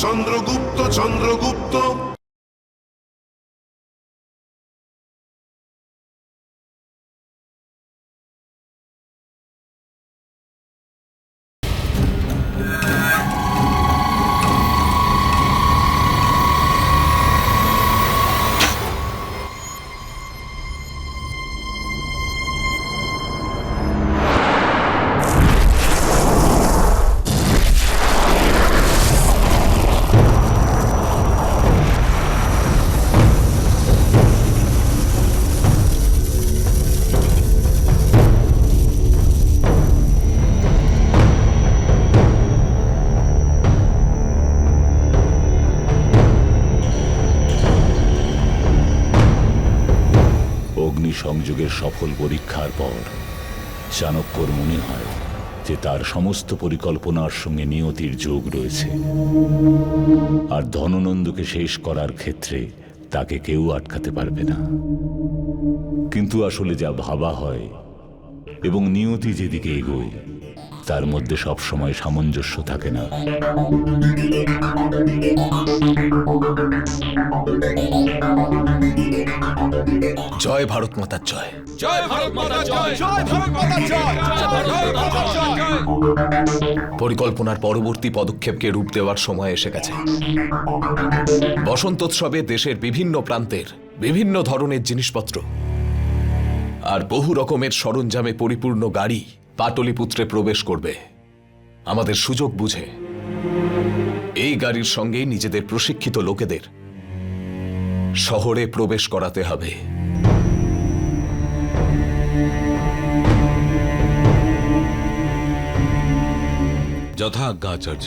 চন্দ্রগুপ্ত চন্দ্রগুপ্ত। সংযোগের সফল পরীক্ষার পর চাণক্যর মনে হয় যে তার সমস্ত পরিকল্পনার সঙ্গে নিয়তির যোগ রয়েছে, আর ধননন্দকে শেষ করার ক্ষেত্রে তাকে কেউ আটকাতে পারবে না। কিন্তু আসলে যা ভাবা হয় এবং নিয়তি যেদিকে এগোয় তার মধ্যে সবসময় সামঞ্জস্য থাকে না। জয় ভারত মাতার জয়। জয় ভারত মাতা জয়। জয় ভারত মাতা জয়। জয় ভারত মাতা জয়। পরিকল্পনার পরবর্তী পদক্ষেপকে রূপ দেওয়ার সময় এসে গেছে। বসন্তোৎসবে দেশের বিভিন্ন প্রান্তের বিভিন্ন ধরনের জিনিসপত্র আর বহু রকমের সরঞ্জামে পরিপূর্ণ গাড়ি পাটলিপুত্রে প্রবেশ করবে। আমাদের সুযোগ বুঝে এই গাড়ির সঙ্গে নিজেদের প্রশিক্ষিত লোকেদের শহরে প্রবেশ করাতে হবে। যথা আজ্ঞা আচার্য।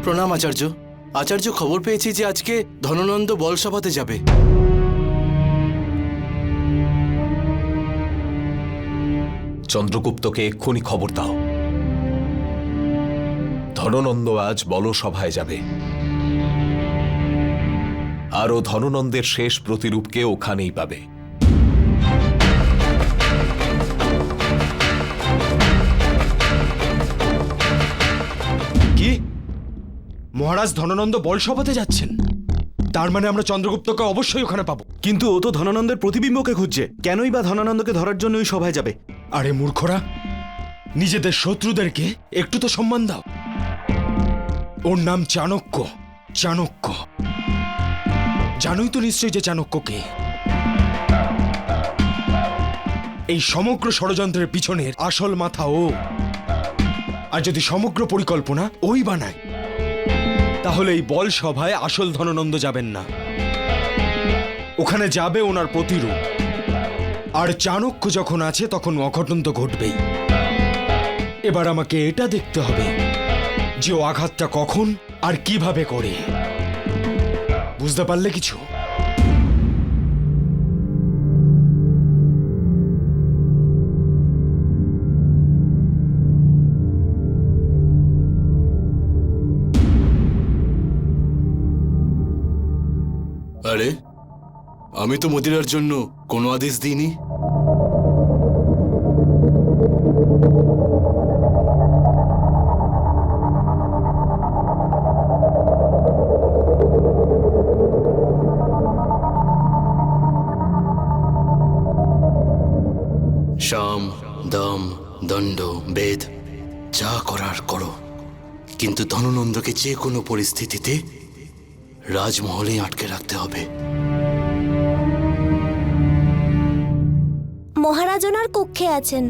প্রণাম আচার্য। আচার্য, খবর পেয়েছি যে আজকে ধননন্দ বলসভাতে যাবে। চন্দ্রগুপ্তকে এক্ষুনি খবর দাও। ধননন্দ আজ বলসভায় যাবে, আর ও ধননন্দের শেষ প্রতিরূপকে ওখানেই পাবে। কি মহারাজ ধননন্দ বলসভাতে যাচ্ছেন? তার মানে আমরা চন্দ্রগুপ্তকে অবশ্যই ওখানে পাবো। কিন্তু ও তো ধননন্দের প্রতিবিম্বকে খুঁজছে, কেনই বা ধননন্দকে ধরার জন্য ওই সভায় যাবে? আরে মূর্খরা, নিজেদের শত্রুদেরকে একটু তো সম্মান দাও। ওর নাম চাণক্য। চাণক্য জানোই তো নিশ্চয়ই যে চাণক্যকে। এই সমগ্র ষড়যন্ত্রের পিছনের আসল মাথা ও। আর যদি সমগ্র পরিকল্পনা ওই বানায়, তাহলে এই বল সভায় আসল ধননন্দ যাবেন না, ওখানে যাবে ওনার প্রতিরূপ। আর চাণক্য যখন আছে তখন অঘটন তো ঘটবেই। এবার আমাকে এটা দেখতে হবে যে ও আঘাতটা কখন আর কিভাবে করে। বুঝতে পারলে কিছু? আরে, আমি তো মদিরার জন্য কোনো আদেশ দিইনি। সাম, দাম, দণ্ড, বেদ যা করার করো, কিন্তু ধননন্দকে যে কোনো পরিস্থিতিতে রাজমহলে আটকে রাখতে হবে। মহারাজ ওনার কক্ষে আছেন।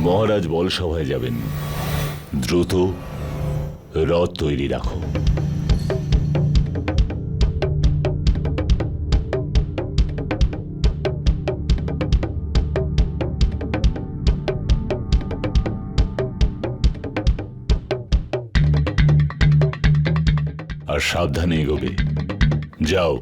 মহারাজ বলসভায় যাবেন, দ্রুত রথ তৈরি রাখো। আর সাবধানে এগোবে। যাও।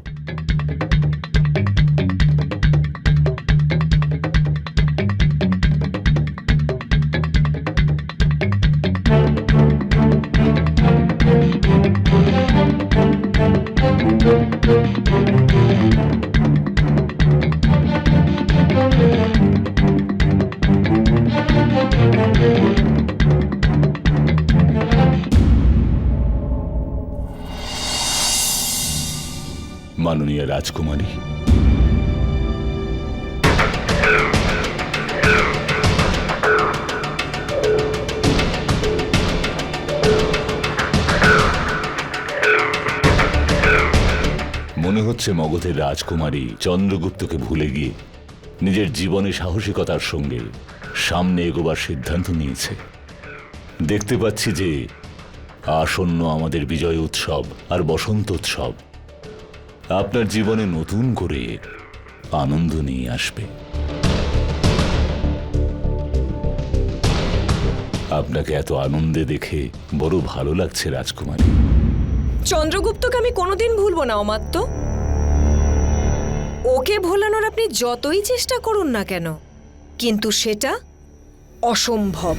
মাননীয় রাজকুমারী, মনে হচ্ছে মগধের রাজকুমারী চন্দ্রগুপ্তকে ভুলে গিয়ে নিজের জীবনে সাহসিকতার সঙ্গে সামনে এগোবার সিদ্ধান্ত নিয়েছে। দেখতে পাচ্ছি যে আসন্ন আমাদের বিজয় উৎসব আর বসন্ত উৎসব আপনার জীবনে নতুন করে আনন্দ নিয়ে আসবে। আপনাকে এত আনন্দে দেখে বড় ভালো লাগছে রাজকুমারী। চন্দ্রগুপ্তকে আমি কোনোদিন ভুলবো না অমাত্য। ওকে ভোলানোর আপনি যতই চেষ্টা করুন না কেন, কিন্তু সেটা অসম্ভব।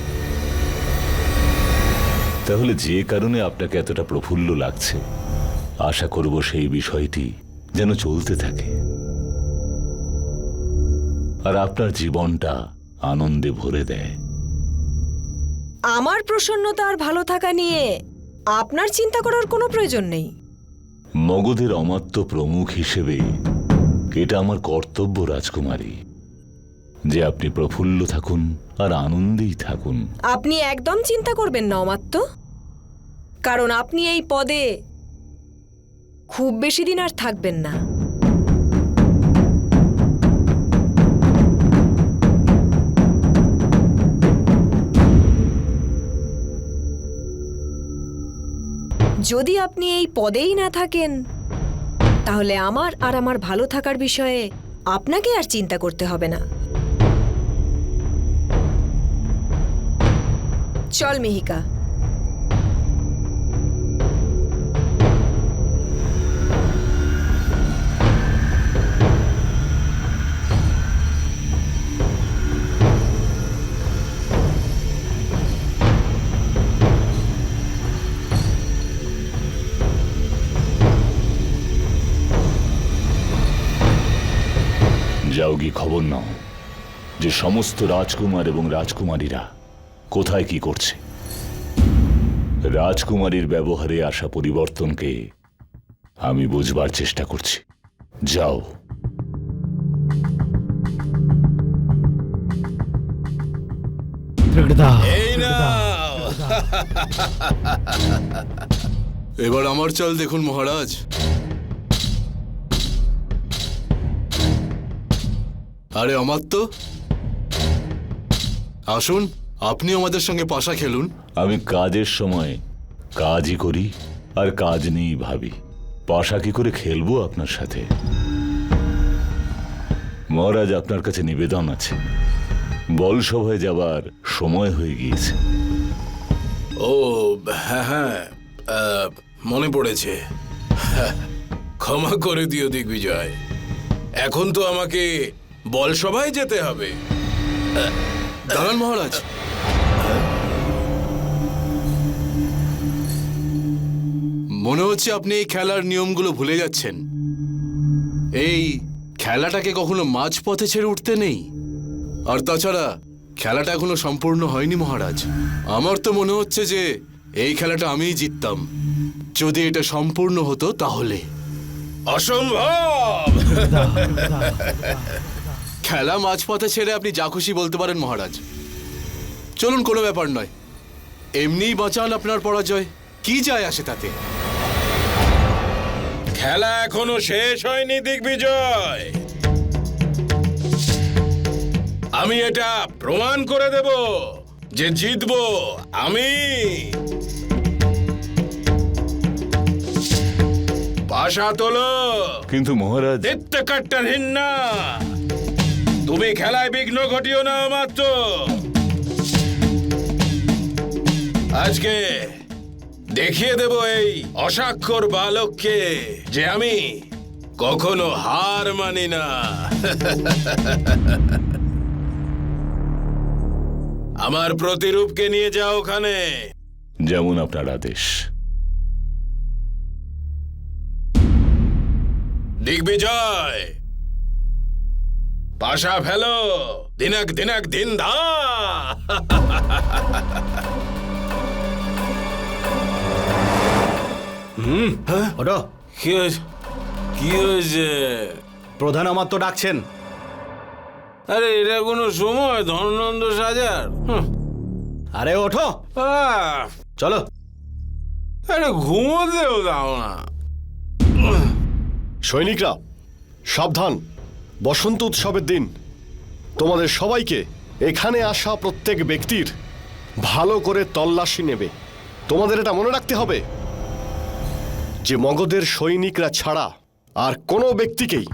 তাহলে যে কারণে আপনাকে এতটা প্রফুল্ল লাগছে, আশা করব সেই বিষয়টি যেন চলতে থাকে আর আপনার জীবনটা আনন্দে ভরে দেয়। আমার প্রসন্নতা আর ভালো থাকা নিয়ে আপনার চিন্তা করার কোনো প্রয়োজন নেই। মগধের অমাত্য প্রমুখ হিসেবে এটা আমার কর্তব্য রাজকুমারী যে আপনি প্রফুল্ল থাকুন আর আনন্দেই থাকুন। আপনি একদম চিন্তা করবেন না অমাত্য, কারণ আপনি এই পদে খুব বেশি দিন আর থাকবেন না। যদি আপনি এই পদেই না থাকেন, তাহলে আমার আর আমার ভালো থাকার বিষয়ে আপনাকে আর চিন্তা করতে হবে না। চল মিহিকা। যাও গিয়ে খবর নাও যে সমস্ত রাজকুমার এবং রাজকুমারীরা কোথায় কি করছে। রাজকুমারীর ব্যবহারে আসা পরিবর্তনকে আমি বুঝবার চেষ্টা করছি। যাও। এই নাও। এবার আমার চাল দেখুন মহারাজ। আরে অমাত্য, আসুন আপনি আমাদের সঙ্গে পাশা খেলুন। আমি কাজের সময় কাজই করি আর কাজ নিয়েই ভাবি। পাশা কি করে খেলবো আপনার সাথে? মহারাজ, আপনার কাছে নিবেদন আছে। বলসভায় যাবার সময় হয়ে গিয়েছে। ও হ্যাঁ হ্যাঁ, মনে পড়েছে। ক্ষমা করে দিও দিগ্বিজয়, এখন তো আমাকে বলসভায় যেতে হবে। দাঁড়ান মহারাজ, মনে হচ্ছে আপনি এই খেলার নিয়মগুলো ভুলে যাচ্ছেন। এই খেলাটাকে কখনো মাঝপথে ছেড়ে উঠতে নেই। আর তাছাড়া খেলাটা এখনো সম্পূর্ণ হয়নি মহারাজ। আমার তো মনে হচ্ছে যে এই খেলাটা আমিই জিততাম। যদি এটা সম্পূর্ণ হতো তাহলে। অসম্ভব। খেলা মাঝপথে ছেড়ে আপনি যা খুশি বলতে পারেন মহারাজ। চলুন, কোনো ব্যাপার নয়। এমনিই বাঁচান আপনার পরাজয়, কি যায় আসে তাতে? খেলা এখনো শেষ হয়নি দিগ্বিজয়। আমি এটা প্রমাণ করে দেব যে জিতবো আমি। পাশা তোলো। কিন্তু মহারাজ, দেখতে কাট্টাহীন না। তুমি খেলায় বিঘ্ন ঘটিও না মাত্র। আজকে দেখিয়ে দেব এই অস্বাক্ষর বালককে যে আমি কখনো হার মানি না। আমার প্রতিরূপকে নিয়ে যাও ওখানে। যেমন আপনার আদেশ। দিগ্বিজয়, পাশা ফেলো, দিনাক দিনাক দিন ধা। ওটা কি হয়েছে? কি হয়েছে? প্রধান আমার তো ডাকছেন। আরে এটা কোনো সময় ধননন্দ সাজার? আরে ওঠো, চলো। আরে ঘুমোতেও দাও না। সৈনিকরা সাবধান, বসন্ত উৎসবের দিন তোমাদের সবাইকে এখানে আসা প্রত্যেক ব্যক্তির ভালো করে তল্লাশি নেবে। তোমাদের এটা মনে রাখতে হবে যে মগধের সৈনিকরা ছাড়া আর কোনো ব্যক্তিকেই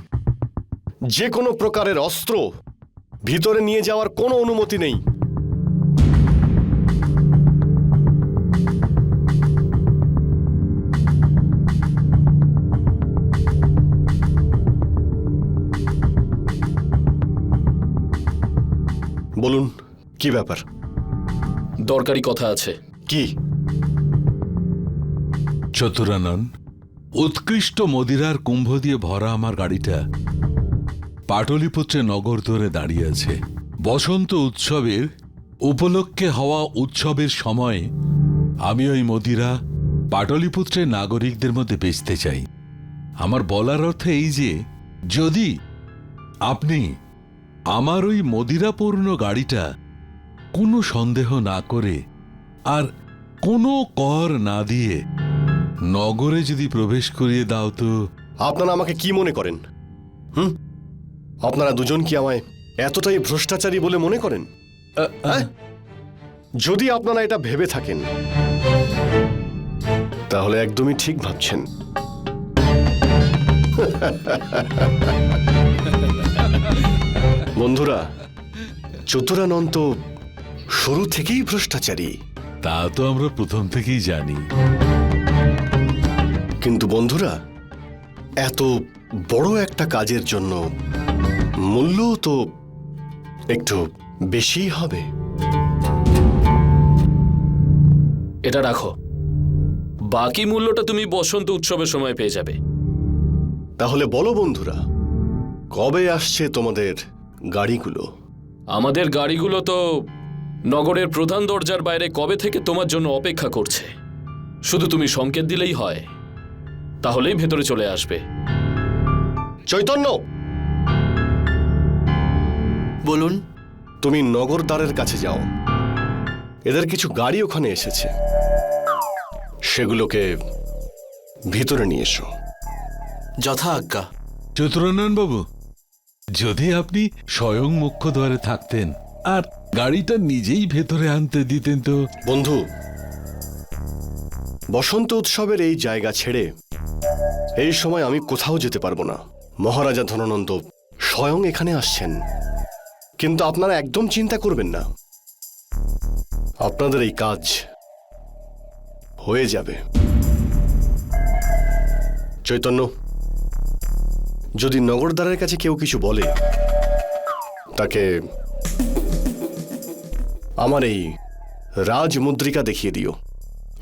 যে কোনো প্রকারের অস্ত্র ভিতরে নিয়ে যাওয়ার কোনো অনুমতি নেই। বলুন, কি ব্যাপার? দরকারি কথা আছে। কি? চতুরানন, উৎকৃষ্ট মদিরার কুম্ভ দিয়ে ভরা আমার গাড়িটা পাটলিপুত্রে নগর ধরে দাঁড়িয়ে আছে। বসন্ত উৎসবের উপলক্ষে হওয়া উৎসবের সময় আমি ওই মদিরা পাটলিপুত্রের নাগরিকদের মধ্যে বেচতে চাই। আমার বলার অর্থ এই যে, যদি আপনি আমার ওই মদিরাপূর্ণ গাড়িটা কোনো সন্দেহ না করে আর কোনো কর না দিয়ে নগরে যদি প্রবেশ করিয়ে দাও তো। আপনারা আমাকে কি মনে করেন? আপনারা দুজন কি আমায় এতটাই ভ্রষ্টাচারী বলে মনে করেন? যদি আপনারা এটা ভেবে থাকেন তাহলে একদমই ঠিক ভাবছেন। বন্ধুরা, চতুরানন্ত শুরু থেকেই ভ্রষ্টাচারী। তা তো আমরা প্রথম থেকেই জানি। কিন্তু বন্ধুরা, এত বড় একটা কাজের জন্য মূল্য তো একটু বেশি হবে। এটা রাখো, বাকি মূল্যটা তুমি বসন্ত উৎসবের সময় পেয়ে যাবে। তাহলে বলো বন্ধুরা, কবে আসছে তোমাদের গাড়িগুলো? আমাদের গাড়িগুলো তো নগরের প্রধান দরজার বাইরে কবে থেকে তোমার জন্য অপেক্ষা করছে। শুধু তুমি সংকেত দিলেই হয়, তাহলেই ভেতরে চলে আসবে। চৈতন্য, বলুন। তুমি নগর দ্বারের কাছে যাও। এদের কিছু গাড়ি ওখানে এসেছে, সেগুলোকে ভিতরে নিয়ে এসো। যথা আজ্ঞা। চতুরানন বাবু, যদি আপনি স্বয়ং মুখ্য দ্বারে থাকতেন আর গাড়িটা নিজেই ভেতরে আনতে দিতেন তো। বন্ধু, বসন্ত উৎসবের এই জায়গা ছেড়ে এই সময় আমি কোথাও যেতে পারবো না। মহারাজা ধননন্দ স্বয়ং এখানে আসছেন। কিন্তু আপনারা একদম চিন্তা করবেন না, আপনাদের এই কাজ হয়ে যাবে। চৈতন্য, যদি নগরদ্বারের কাছে কেউ কিছু বলে, তাকে আমার এই রাজমুদ্রিকা দেখিয়ে দিও।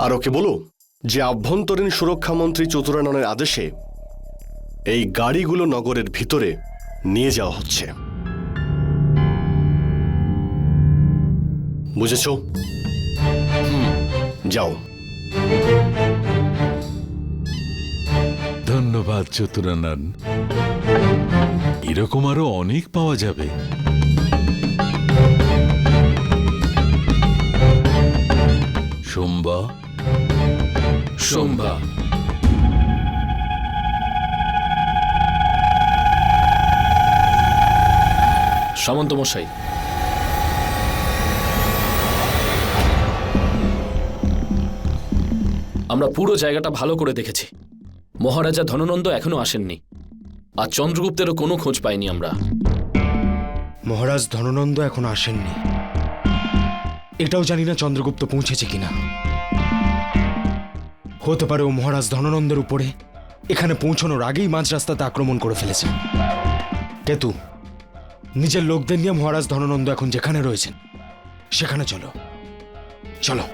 আর ওকে বলো যে আভ্যন্তরীণ সুরক্ষা মন্ত্রী চতুরাননের আদেশে এই গাড়িগুলো নগরের ভিতরে নিয়ে যাওয়া হচ্ছে। বুঝেছ? যাও। ধন্যবাদ চতুরানন। এরকম আরো অনেক পাওয়া যাবে। সোমবা সোমবা সামন্ত মশাই, আমরা পুরো জায়গাটা ভালো করে দেখেছি। মহারাজা ধননন্দ এখনো আসেননি, আর চন্দ্রগুপ্তেরও কোনো খোঁজ পাইনি আমরা। মহারাজ ধননন্দ এখনো আসেননি, এটাও জানি না চন্দ্রগুপ্ত পৌঁছেছে কিনা। হতে পারে ও মহারাজ ধননন্দের উপরে এখানে পৌঁছানোর আগেই মাঝ রাস্তাতে আক্রমণ করে ফেলেছে। কেতু, নিজের লোকদের নিয়ে মহারাজ ধননন্দ এখন যেখানে রয়েছেন সেখানে চলো। চলো।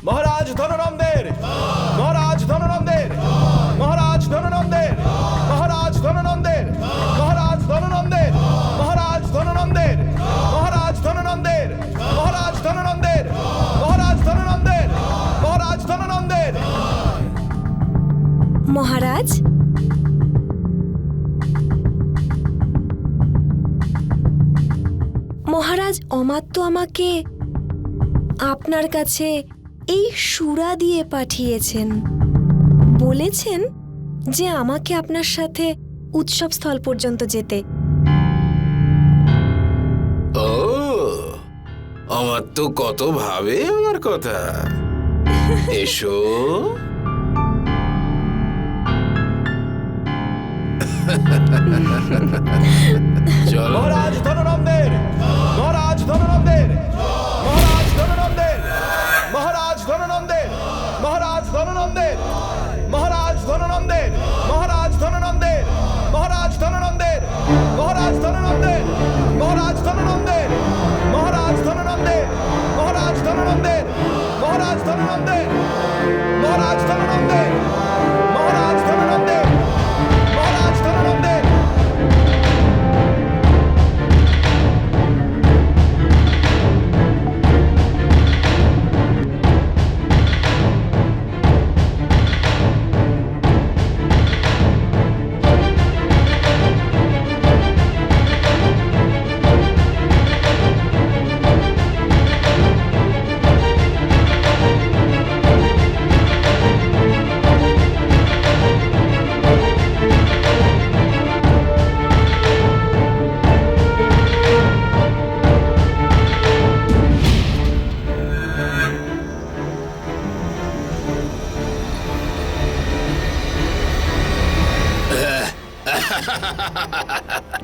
মহারাজ ধননন্দের, মহারাজ ধননন্দের, মহারাজ ধননন্দের, মহারাজ ধননন্দের, মহারাজ ধননন্দের, মহারাজ ধননন্দের, মহারাজ ধননন্দের, মহারাজ ধননন্দের, মহারাজ ধননন্দের, মহারাজ ধননন্দের। মহারাজ, মহারাজ অমাত্য আমাকে আপনার কাছে এই সুরা দিয়ে পাঠিয়েছেন। বলেছেন যে আমাকে আপনার সাথে উৎসব স্থল পর্যন্ত যেতে। ও, আমার তো কত ভাবে আমার কথা। এসো। চলো। মহারাজ ধননন্দের, মহারাজ ধননন্দের, মহারাজ ধননন্দের, মহারাজ ধননন্দের, মহারাজ ধননন্দের, মহারাজ ধননন্দের, মহারাজ ধননন্দের, মহারাজ ধননন্দের, মহারাজ ধননন্দের, মহারাজ ধননন্দের, মহারাজ ধননন্দের, মহারাজ ধননন্দের, মহারাজ ধননন্দের, মহারাজ ধননন্দের, মহারাজ ধননন্দের, মহারাজ ধননন্দের।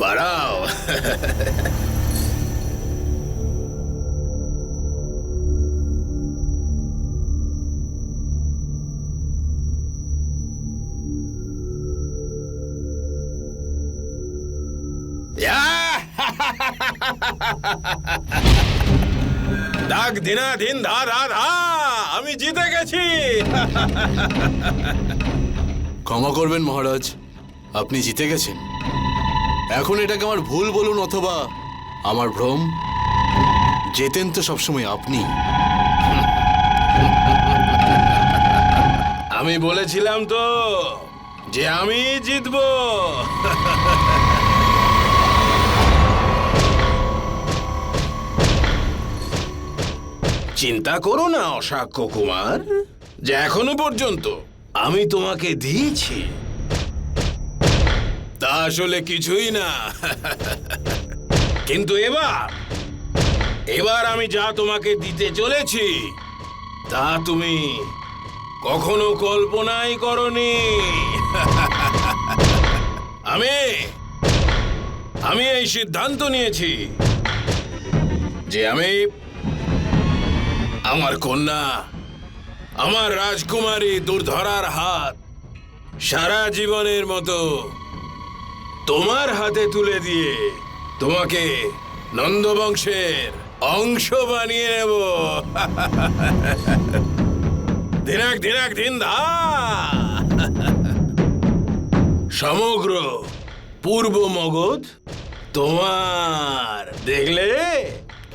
বাড়াও। দাগ দিনা দিন ধা ধা ধা, আমি জিতে গেছি। ক্ষমা করবেন মহারাজ, আপনি জিতে গেছেন। এখন এটাকে আমার ভুল বলুন অথবা আমার ভ্রম, জেতেন তো সবসময় আপনি। আমি বলেছিলাম তো যে আমি জিতবো। চিন্তা করো না অশাক্য কুমার, যে এখনো পর্যন্ত আমি তোমাকে দিয়েছি তা আসলে কিছুই না। কিন্তু এবার আমি যা তোমাকে দিতে চলেছি তা তুমি কখনো কল্পনাই করনি। আমি এই সিদ্ধান্ত নিয়েছি যে আমি আমার কন্যা, আমার রাজকুমারী দুর্ধরার হাত সারা জীবনের মতো তোমার হাতে তুলে দিয়ে তোমাকে নন্দবংশের অংশ বানিয়ে নেব। দিনাক দিনাক দিন দা। সমগ্র পূর্ব মগধ তোমার। দেখলে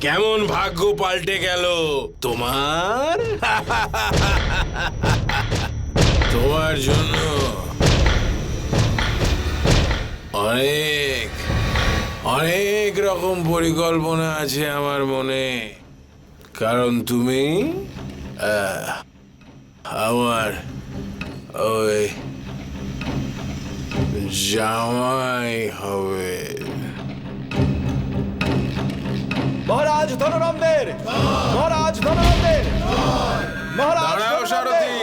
কেমন ভাগ্য পাল্টে গেল তোমার। তোমার জন্য অনেক অনেক রকম পরিকল্পনা আছে আমার মনে, কারণ তুমি আমার ওই জামাই হবে। মহারাজ ধননন্দের, মহারাজ ধননন্দের, মহারাজ দাঁড়াও সারথি।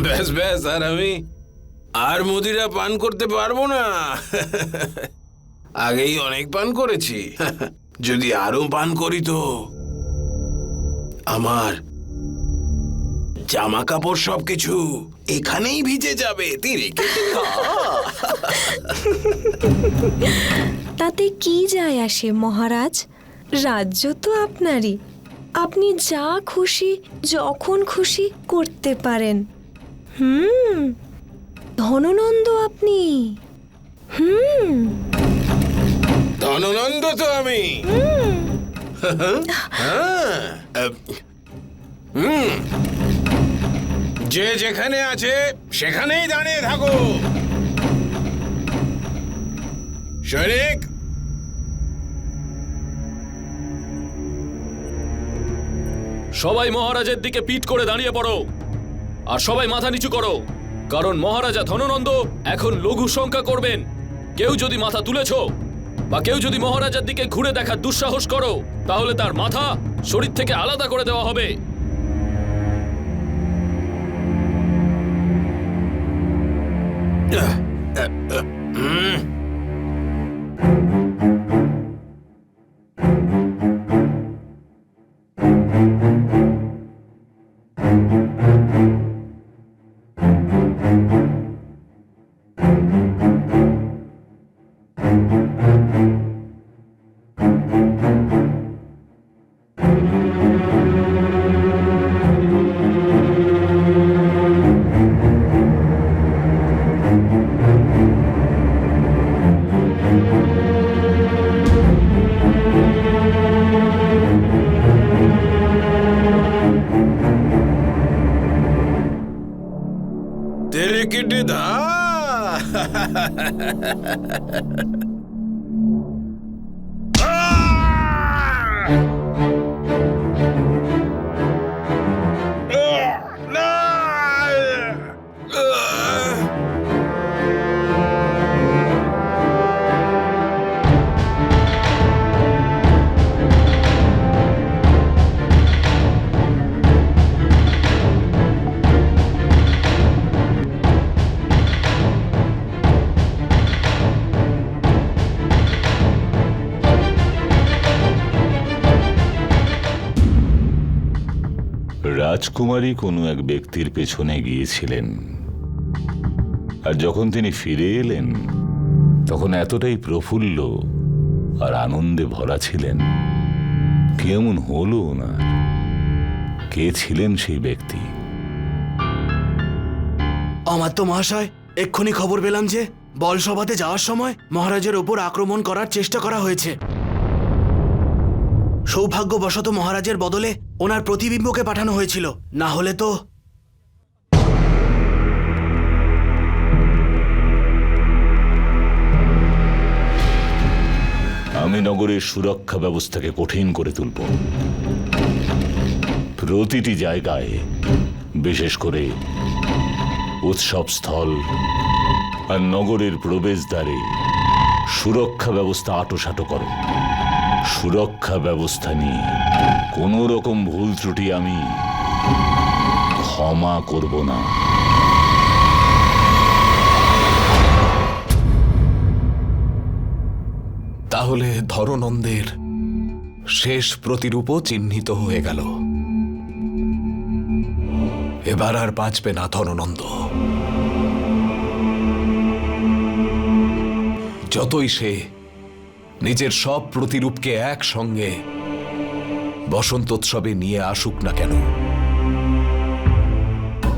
ব্যাস ব্যাস, আর আমি আর মদিরা পান করতে পারবো না। আগেই অনেক পান করেছি। যদি আরো পান করি তো আমার জামা কাপড় সবকিছু এখানেই ভিজে যাবে। তীরে কেটে খা। তাতে কি যায় আসে মহারাজ? রাজ্য তো আপনারই, আপনি যা খুশি যখন খুশি করতে পারেন। ধননন্দ আপনি। ধননন্দ তো আমি। যে যেখানে আছে সেখানেই দাঁড়িয়ে থাকো। সৈনিক, সবাই মহারাজের দিকে পিঠ করে দাঁড়িয়ে পড়ো, আর সবাই মাথা নিচু করো, কারণ মহারাজা ধননন্দ এখন লঘু শঙ্কা করবেন। কেউ যদি মাথা তুলেছ বা কেউ যদি মহারাজার দিকে ঘুরে দেখার দুঃসাহস করো, তাহলে তার মাথা শরীর থেকে আলাদা করে দেওয়া হবে। তেরে কেটে দা। রাজকুমারী কোনো এক ব্যক্তির পেছনে গিয়েছিলেন, আর যখন তিনি ফিরে এলেন তখন এতটাই প্রফুল্ল আর আনন্দে ভরা ছিলেন, কেমন হলো না। কে ছিলেন সেই ব্যক্তি? আমার তো মহাশয় এক্ষুনি খবর পেলাম যে বলসভাতে যাওয়ার সময় মহারাজের ওপর আক্রমণ করার চেষ্টা করা হয়েছে। সৌভাগ্যবশত মহারাজের বদলে ওনার প্রতিবিম্বকে পাঠানো হয়েছিল, না হলে তো। আমি নগরের সুরক্ষা ব্যবস্থাকে কঠিন করে তুলব। প্রতিটি জায়গায়, বিশেষ করে উৎসবস্থল আর নগরের প্রবেশদ্বারে সুরক্ষা ব্যবস্থা আঁটোসাঁটো করো। সুরক্ষা ব্যবস্থা নিয়ে কোনো রকম ভুল ত্রুটি আমি ক্ষমা করব না। তাহলে ধননন্দের শেষ প্রতিরূপও চিহ্নিত হয়ে গেল। এবার আর বাঁচবে না ধননন্দ। যতই সে নিজের সব প্রতিরূপকে একসঙ্গে বসন্তোৎসবে নিয়ে আসুক না কেন,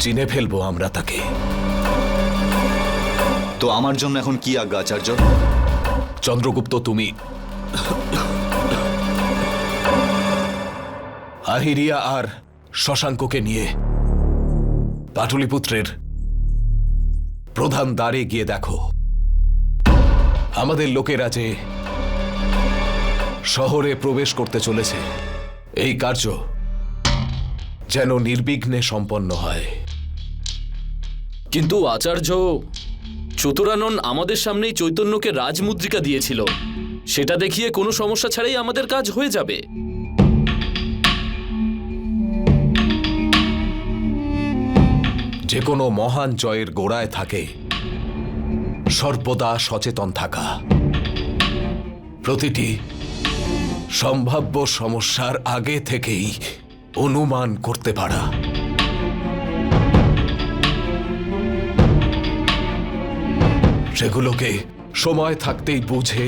চিনে ফেলবো আমরা তাকে। তো আমার জন্য এখন কি আজ্ঞা আচার্য? চন্দ্রগুপ্ত, তুমি আহিরিয়া আর শশাঙ্ককে নিয়ে পাটলিপুত্রের প্রধান দ্বারে গিয়ে দেখো আমাদের লোকেরা যে শহরে প্রবেশ করতে চলেছে। এই কার্য যেন নির্বিঘ্নে সম্পন্ন হয়। কিন্তু আচার্য, চতুরানন আমাদের সামনেই চৈতন্যকে রাজমুদ্রিকা দিয়েছিল, সেটা দেখিয়ে কোনো সমস্যা ছাড়াই আমাদের কাজ হয়ে যাবে। যে কোনো মহান জয়ের গোড়ায় থাকে সর্বদা সচেতন থাকা, প্রতিটি সম্ভাব্য সমস্যার আগে থেকেই অনুমান করতে পারা, সেগুলোকে সময় থাকতেই বুঝে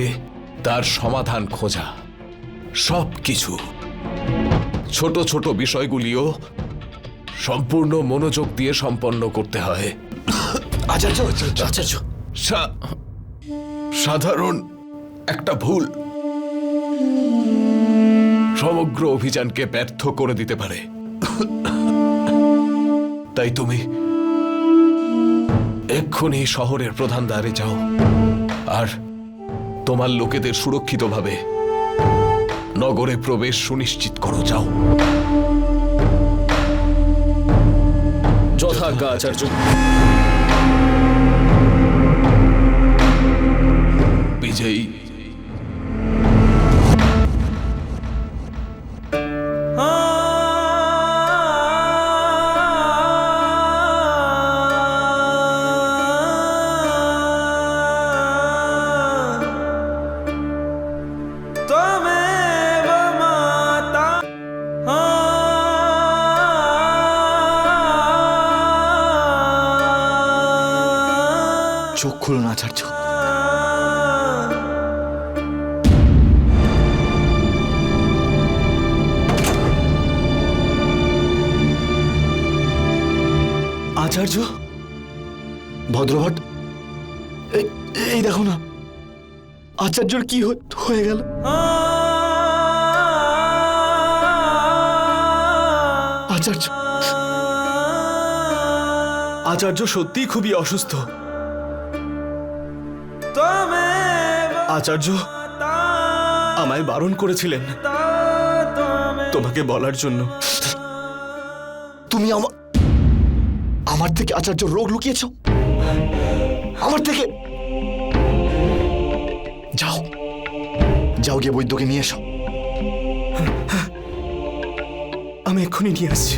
তার সমাধান খোঁজা। সব কিছু, ছোট ছোট বিষয়গুলিও সম্পূর্ণ মনোযোগ দিয়ে সম্পন্ন করতে হয়। আচার্য আচার্য, সাধারণ একটা ভুল সমগ্র অভিযানকে ব্যর্থ করে দিতে পারে। তাই তুমি এক্ষুনি শহরের প্রধান দ্বারে যাও আর তোমার লোকেদের সুরক্ষিতভাবে নগরে প্রবেশ সুনিশ্চিত করো। যাও। যথাজ্ঞা আচার্য। বিজয়ী চোখ খুলুন আচার্য। আচার্য, ভদ্রভট, এই দেখো না, আচার্যর কি হয়ে গেল? আচার্য, আচার্য সত্যিই খুবই অসুস্থ। আচার্য আমায় বারণ করেছিলেন তোমাকে বলার জন্য। তুমি আমার থেকে আচার্য রোগ লুকিয়েছ? আমার থেকে? যাও, যাও গিয়ে বৈদ্যকে নিয়ে এসো। আমি এক্ষুনি নিয়ে আসছি।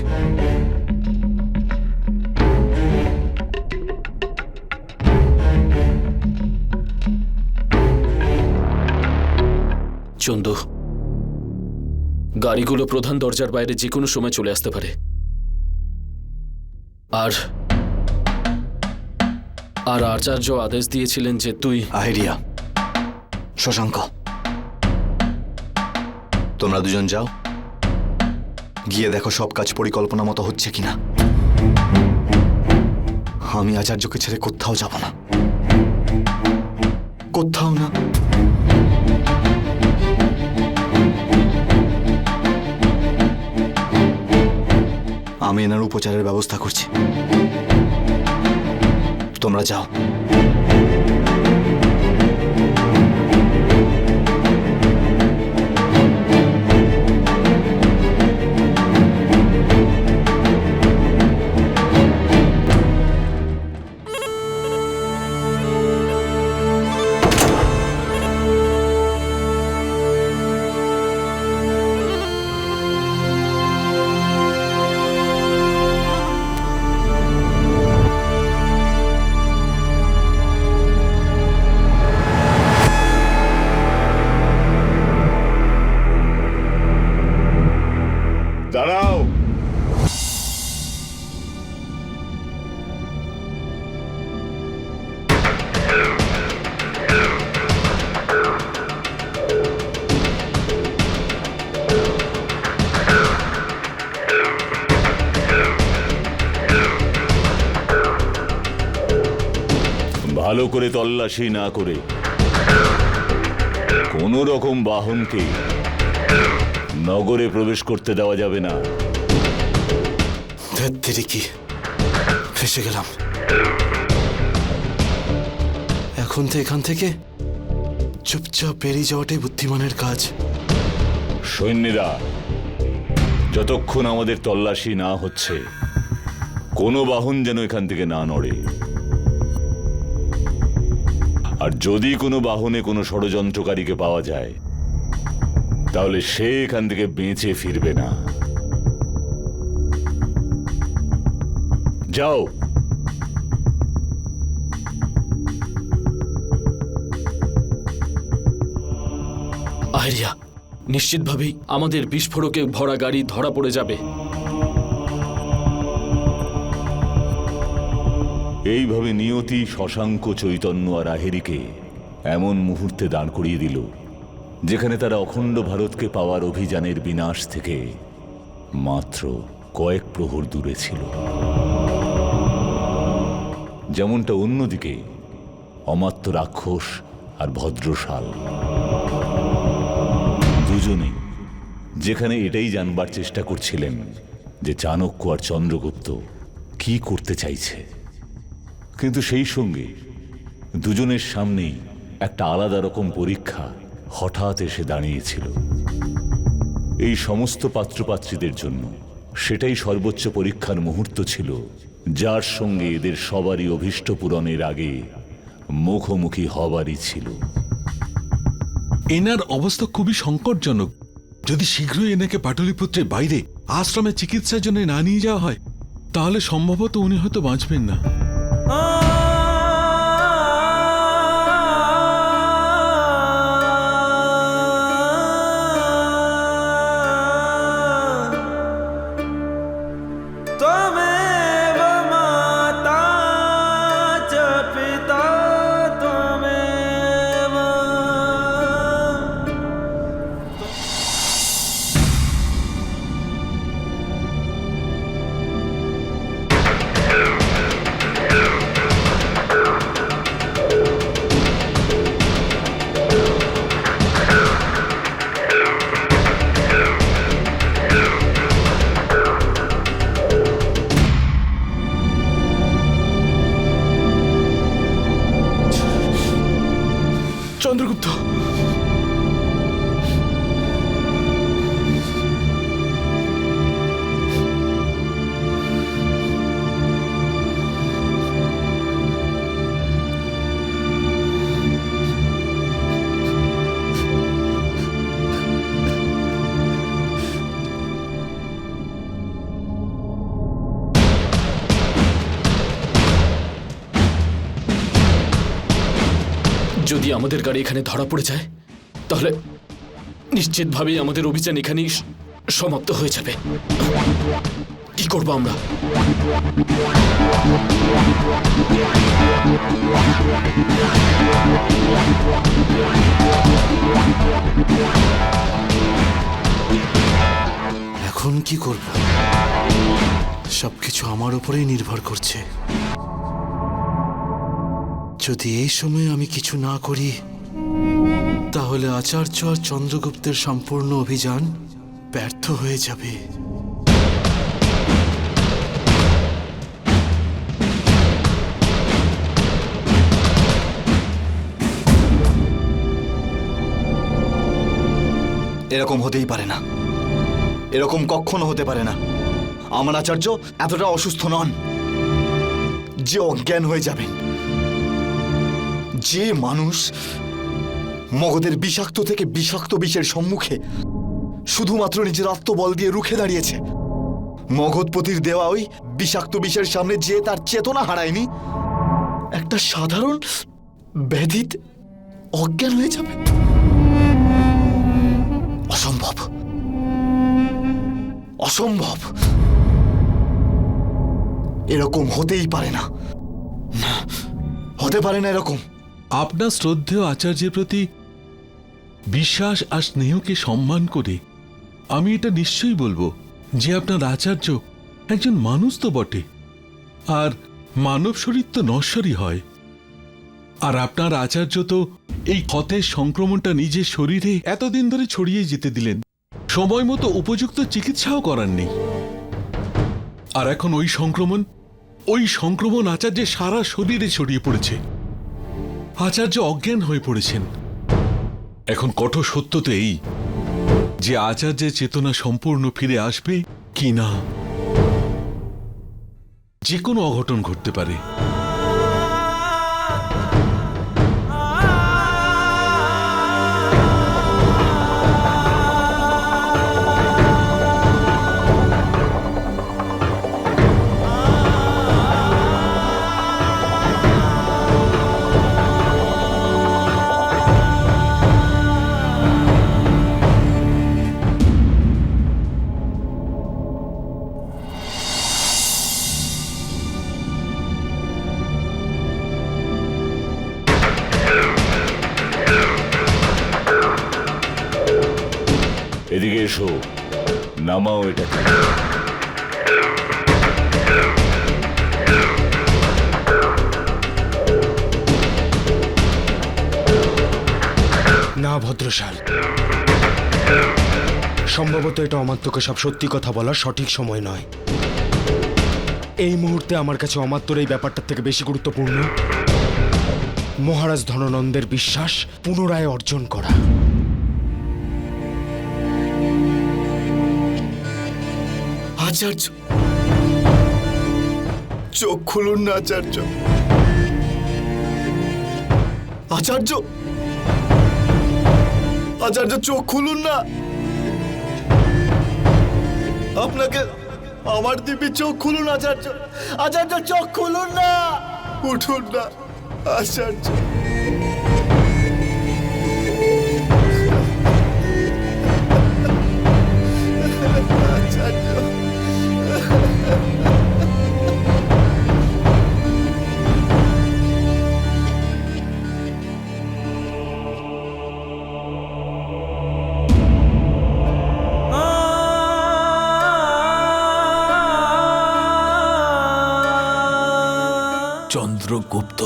চন্দু, গাড়িগুলো প্রধান দরজার বাইরে যে কোনো সময় চলে আসতে পারে। আর আচার্য আদেশ দিয়েছিলেন যে তুই আহেরিয়া, শশাঙ্ক, তোমরা দুজন যাও, গিয়ে দেখো সব কাজ পরিকল্পনা মতো হচ্ছে কিনা। আমি আচার্যকে ছেড়ে কোথাও যাব না, কোথাও না। আমি এনার উপচারের ব্যবস্থা করছি, তোমরা যাও। দাঁড়াও। ভালো করে তল্লাশি না করে কোনো রকম বাহনকে নগরে প্রবেশ করতে দেওয়া যাবে না। কি ফেসে গেলাম। এখন তো এখান থেকে চুপচাপ বেরিয়ে যাওয়াটাই বুদ্ধিমানের কাজ। সৈন্যরা, যতক্ষণ আমাদের তল্লাশি না হচ্ছে কোনো বাহন যেন এখান থেকে না নড়ে। আর যদি কোনো বাহনে কোনো ষড়যন্ত্রকারীকে পাওয়া যায় তাহলে সে এখান থেকে বেঁচে ফিরবে না। যাও। ডায়রিয়া। নিশ্চিতভাবেই আমাদের বিস্ফোরকে ভরা গাড়ি ধরা পড়ে যাবে। এইভাবে নিয়তি শশাঙ্ক, চৈতন্য আর আহেরিকে এমন মুহূর্তে দাঁড় করিয়ে দিল যেখানে তারা অখণ্ড ভারতকে পাওয়ার অভিযানের বিনাশ থেকে মাত্র কয়েক প্রহর দূরে ছিল। যেমনটা অন্যদিকে অমাত্য রাক্ষস আর ভদ্রশাল দুজনেই যেখানে এটাই জানবার চেষ্টা করছিলেন যে চাণক্য আর চন্দ্রগুপ্ত কি করতে চাইছে, কিন্তু সেই সঙ্গে দুজনের সামনেই একটা আলাদা রকম পরীক্ষা হঠাৎ এসে দাঁড়িয়েছিল। এই সমস্ত পাত্রপাত্রীদের জন্য সেটাই সর্বোচ্চ পরীক্ষার মুহূর্ত ছিল, যার সঙ্গে এদের সবারই অভীষ্ট পূরণের আগে মুখোমুখি হবারই ছিল। এনার অবস্থা খুবই সংকটজনক। যদি শীঘ্রই এনাকে পাটলিপুত্রের বাইরে আশ্রমে চিকিৎসার জন্য না নিয়ে যাওয়া হয়, তাহলে সম্ভবত উনি হয়তো বাঁচবেন না। চন্দ্রগুপ্ত, যদি আমাদের গাড়ি এখানে ধরা পড়ে যায় তাহলে নিশ্চিতভাবেই আমাদের অভিযান এখানেই সমাপ্ত হয়ে যাবে। কি করব আমরা? এখন কি করব? সবকিছু আমার উপরেই নির্ভর করছে। যদি এই সময়ে আমি কিছু না করি, তাহলে আচার্য আর চন্দ্রগুপ্তের সম্পূর্ণ অভিযান ব্যর্থ হয়ে যাবে। এরকম হতেই পারে না, এরকম কখনো হতে পারে না। আমার আচার্য এতটা অসুস্থ নন যে অজ্ঞান হয়ে যাবেন। যে মানুষ মগধের বিষাক্ত থেকে বিষাক্ত বিষের সম্মুখে শুধুমাত্র নিজের আত্মবল দিয়ে রুখে দাঁড়িয়েছে, মগধপতির দেওয়া ওই বিষাক্ত বিষের সামনে যে তার চেতনা হারায়নি, একটা সাধারণ ব্যাধিত অজ্ঞান হয়ে যাবে। অসম্ভব, অসম্ভব। এরকম হতেই পারে না, হতে পারে না এরকম। আপনার শ্রদ্ধেয় আচার্যের প্রতি বিশ্বাস আর স্নেহকে সম্মান করে আমি এটা নিশ্চয়ই বলবো যে আপনার আচার্য একজন মানুষ তো বটে, আর মানব শরীর তো নশ্বরই হয়। আর আপনার আচার্য তো এই ক্ষতের সংক্রমণটা নিজের শরীরে এতদিন ধরে ছড়িয়ে যেতে দিলেন, সময় মতো উপযুক্ত চিকিৎসাও করাননি। আর এখন ওই সংক্রমণ আচার্যের সারা শরীরে ছড়িয়ে পড়েছে। আচার্য অজ্ঞান হয়ে পড়েছেন। এখন কঠোর সত্য তো এই যে আচার্যের চেতনা সম্পূর্ণ ফিরে আসবে কি না, যে কোনো অঘটন ঘটতে পারে। এসো, নামাও এটাকে। না ভদ্রশাল, সম্ভবত এটা অমাত্যকে সব সত্যি কথা বলার সঠিক সময় নয়। এই মুহূর্তে আমার কাছে অমাত্যর এই ব্যাপারটার থেকে বেশি গুরুত্বপূর্ণ মহারাজ ধননন্দের বিশ্বাস পুনরায় অর্জন করা। আচার্য, চোখ খুলুন না আচার্য। আচার্য, আচার্য চোখ খুলুন না। আপনাকে আমার দিব্যি চোখ খুলুন আচার্য। আচার্য চোখ খুলুন না, উঠুন না আচার্য। আচার্য, চন্দ্রগুপ্ত,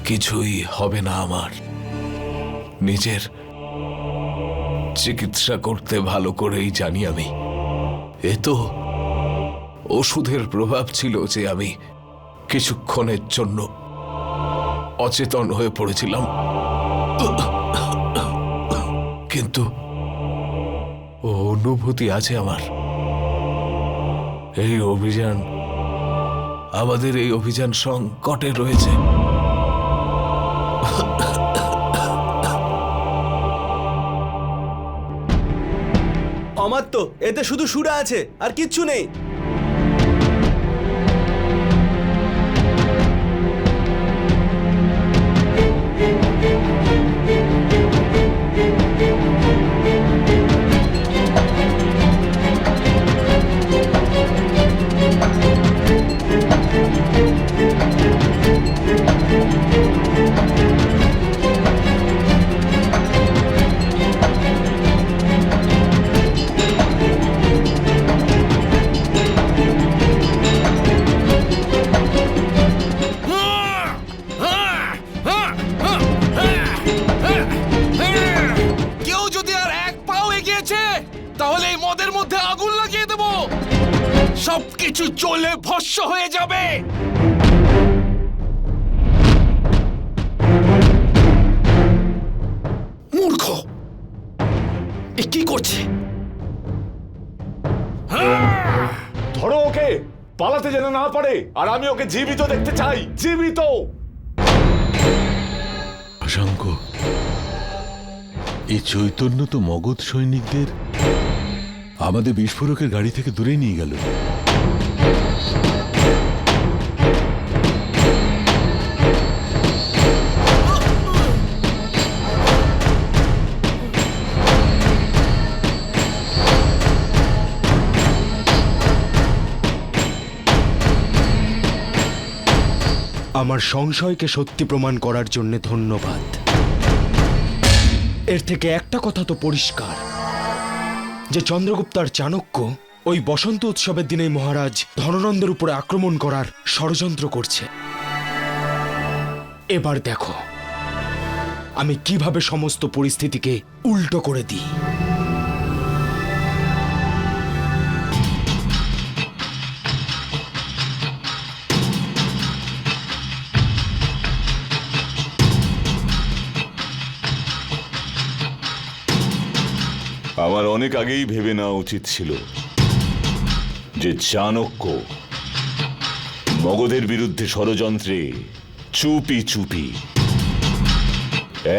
কিছুই হবে না আমার। নিজের চিকিৎসা করতে ভালো করেই জানি আমি। এ তো ওষুধের প্রভাব ছিল যে আমি কিছুক্ষণের জন্য অচেতন হয়ে পড়েছিলাম, কিন্তু অনুভূতি আছে আমার। এই অভিযান, আমাদের এই অভিযান সংকটে রয়েছে। অমাত্য, এতে শুধু সুরা আছে আর কিচ্ছু নেই। কেউ যদি আর এক পাও এগিয়েছে তাহলে এই মদের মধ্যে আগুন লাগিয়ে দেব, সবকিছু জ্বলে ভস্ম হয়ে যাবে। মূর্খ, এ কি করছে? ধরো ওকে, পালাতে যেন না পারে। আর আমি ওকে জীবিত দেখতে চাই, জীবিত। শশাঙ্ক, এই চৈতন্য তো মগধ সৈনিকদের আমাদের বিস্ফোরকের গাড়ি থেকে দূরে নিয়ে গেল। আমার সংশয়কে সত্যি প্রমাণ করার জন্য ধন্যবাদ। এর থেকে একটা কথা তো পরিষ্কার যে চন্দ্রগুপ্ত আর চাণক্য ওই বসন্ত উৎসবের দিনেই মহারাজ ধননন্দের উপরে আক্রমণ করার ষড়যন্ত্র করছে। এবার দেখো আমি কিভাবে সমস্ত পরিস্থিতিকে উল্টো করে দিই। আমার অনেক আগেই ভেবে নেওয়া উচিত ছিল যে চাণক্য মগধের বিরুদ্ধে ষড়যন্ত্রে চুপি চুপি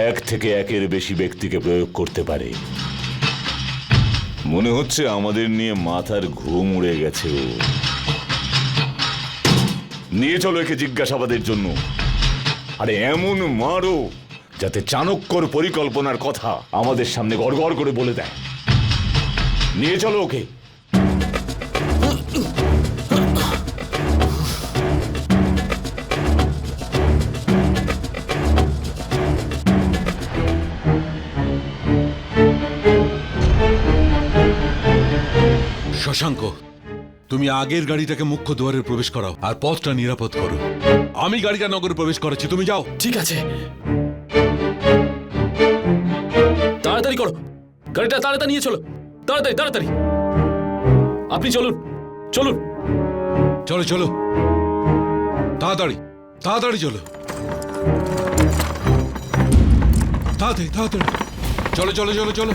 এক থেকে একের বেশি ব্যক্তিকে প্রয়োগ করতে পারে। মনে হচ্ছে আমাদের নিয়ে মাথার ঘুম উড়ে গেছে ও। নিয়ে চলো একে জিজ্ঞাসাবাদের জন্য। আরে এমন মারো যাতে চাণক্যর পরিকল্পনার কথা আমাদের সামনে গড়গড় করে বলে দেয়। নিয়ে চলো ওকে। শশাঙ্ক, তুমি আগের গাড়িটাকে মুখ্য দুয়ারে প্রবেশ করাও আর পথটা নিরাপদ করো। আমি গাড়িটা নগরে প্রবেশ করাচ্ছি, তুমি যাও। ঠিক আছে, তাড়াতাড়ি করো, গাড়িটা তাড়াতাড়ি নিয়ে চলো, তাড়াতাড়ি তাড়াতাড়ি। আপনি চলুন চলুন। চলো চলো, তাড়াতাড়ি তাড়াতাড়ি চলো, তাড়াতাড়ি তাড়াতাড়ি চলো চলো চলো চলো।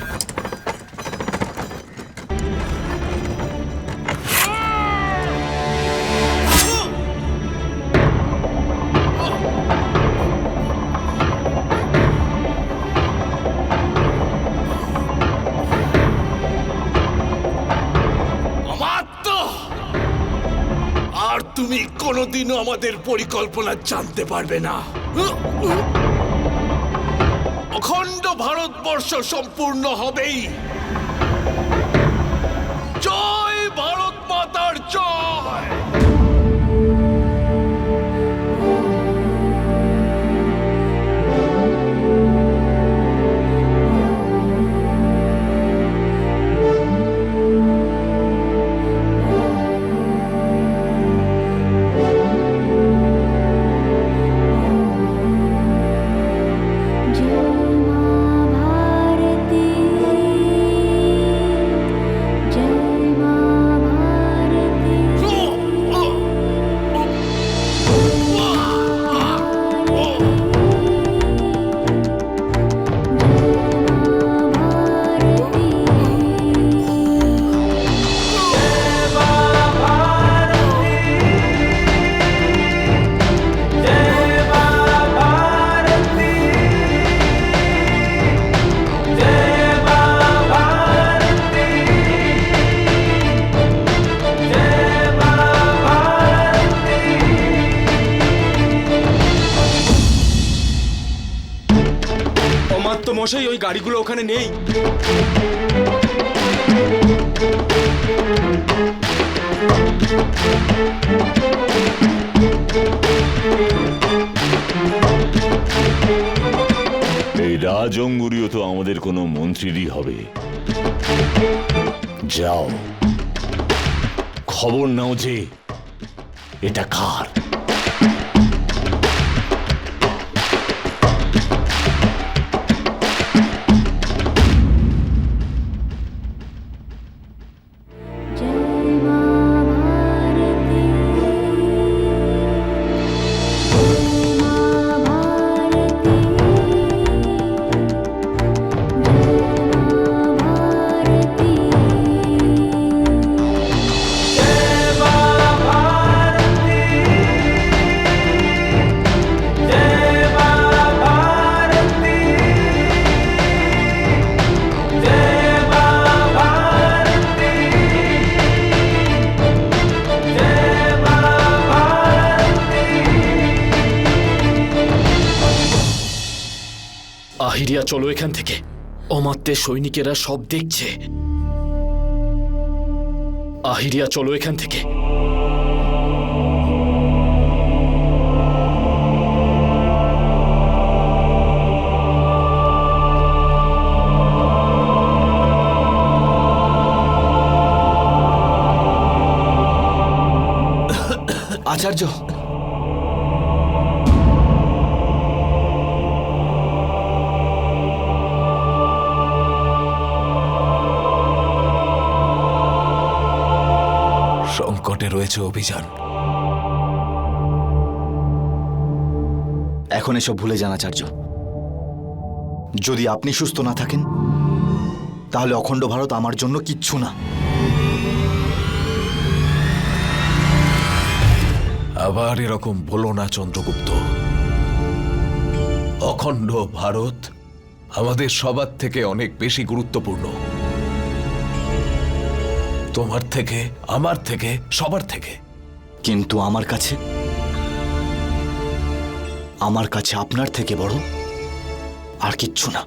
আর তুমি কোনোদিনও আমাদের পরিকল্পনা জানতে পারবে না। অখণ্ড ভারতবর্ষ সম্পূর্ণ হবেই। জয় ভারত মাতার জয়। মশাই, ওই গাড়িগুলো ওখানে নেই। এই রাজঙ্গুরিও তো আমাদের কোনো মন্ত্রীরই হবে। যাও, খবর নাও যে এটা কার। আহিরিয়া, চলো এখান থেকে। অমাত্যের সৈনিকেরা সব দেখছে। আহিরিয়া, চলো এখান থেকে। আচার্য, সংকটে রয়েছে অভিযান। এখন এসব ভুলে যান আচার্য। যদি আপনি সুস্থ না থাকেন তাহলে অখণ্ড ভারত আমার জন্য কিচ্ছু না। আবার এরকম বলো না চন্দ্রগুপ্ত। অখণ্ড ভারত আমাদের সবার থেকে অনেক বেশি গুরুত্বপূর্ণ। তোমার থেকে, আমার থেকে, সবার থেকে। কিন্তু আমার কাছে আপনার থেকে বড় আর কিচ্ছু না।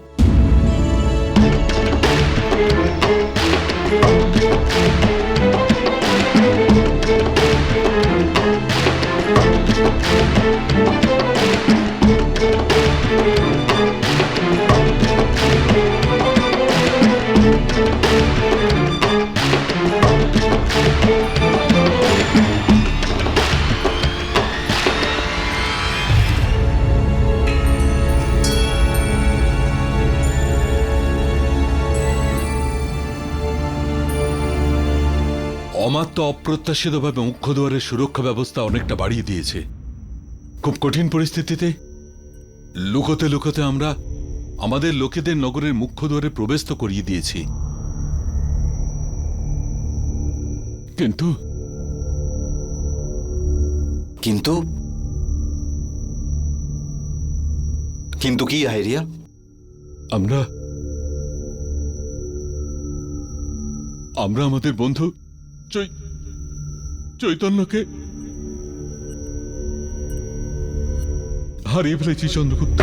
অমাত্য অপ্রত্যাশিতভাবে মুখ্যদ্বারের সুরক্ষা ব্যবস্থা অনেকটা বাড়িয়ে দিয়েছে। খুব কঠিন পরিস্থিতিতে লুকোতে লুকোতে আমরা আমাদের লোকেদের নগরের মুখ্যদ্বারে প্রবেশ তো করিয়ে দিয়েছি, কিন্তু কিন্তু কিন্তু কি আইডিয়া? আমরা আমাদের বন্ধু চৈতন্যকে হারিয়ে ফেলেছি চন্দ্রগুপ্ত।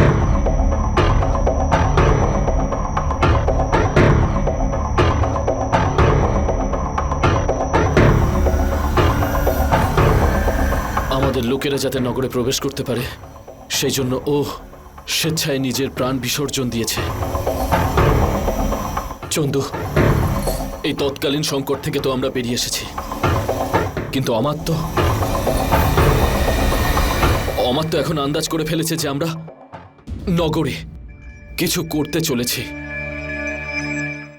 আমাদের লোকেরা যাতে নগরে প্রবেশ করতে পারে সেই জন্য ও স্বেচ্ছায় নিজের প্রাণ বিসর্জন দিয়েছে। চন্দু, এই তৎকালীন সংকট থেকে তো আমরা বেরিয়ে এসেছি, কিন্তু আমার তো এখন আন্দাজ করে ফেলেছে যে আমরা নগরে কিছু করতে চলেছি।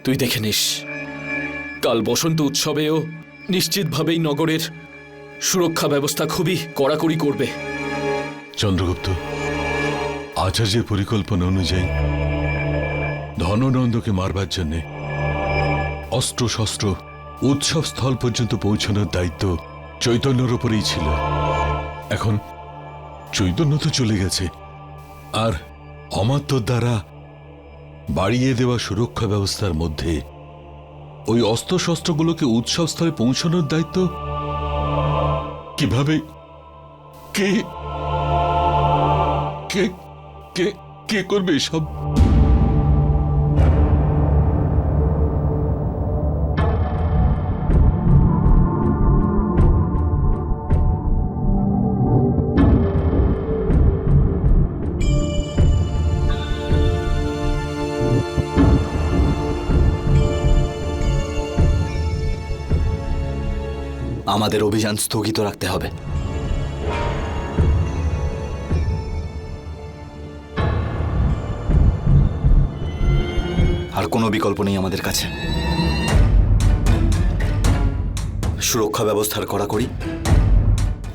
তুই দেখে নিস, কাল বসন্ত উৎসবেও নিশ্চিতভাবেই নগরের সুরক্ষা ব্যবস্থা খুবই কড়াকড়ি করবে। চন্দ্রগুপ্ত, আচার্যের পরিকল্পনা অনুযায়ী ধননন্দকে মারবার জন্যে অস্ত্র শস্ত্র উৎসব স্থল পর্যন্ত পৌঁছানোর দায়িত্ব চৈতন্যর ওপরেই ছিল। এখন চৈতন্য তো চলে গেছে, আর অমাত্যর দ্বারা বাড়িয়ে দেওয়া সুরক্ষা ব্যবস্থার মধ্যে ওই অস্ত্র শস্ত্রগুলোকে উৎসব স্থলে পৌঁছানোর দায়িত্ব কিভাবে কে কে কে কে করবে সব? আমাদের অভিযান স্থগিত রাখতে হবে। আর কোনো বিকল্প নেই আমাদের কাছে। সুরক্ষা ব্যবস্থার কড়াকড়ি,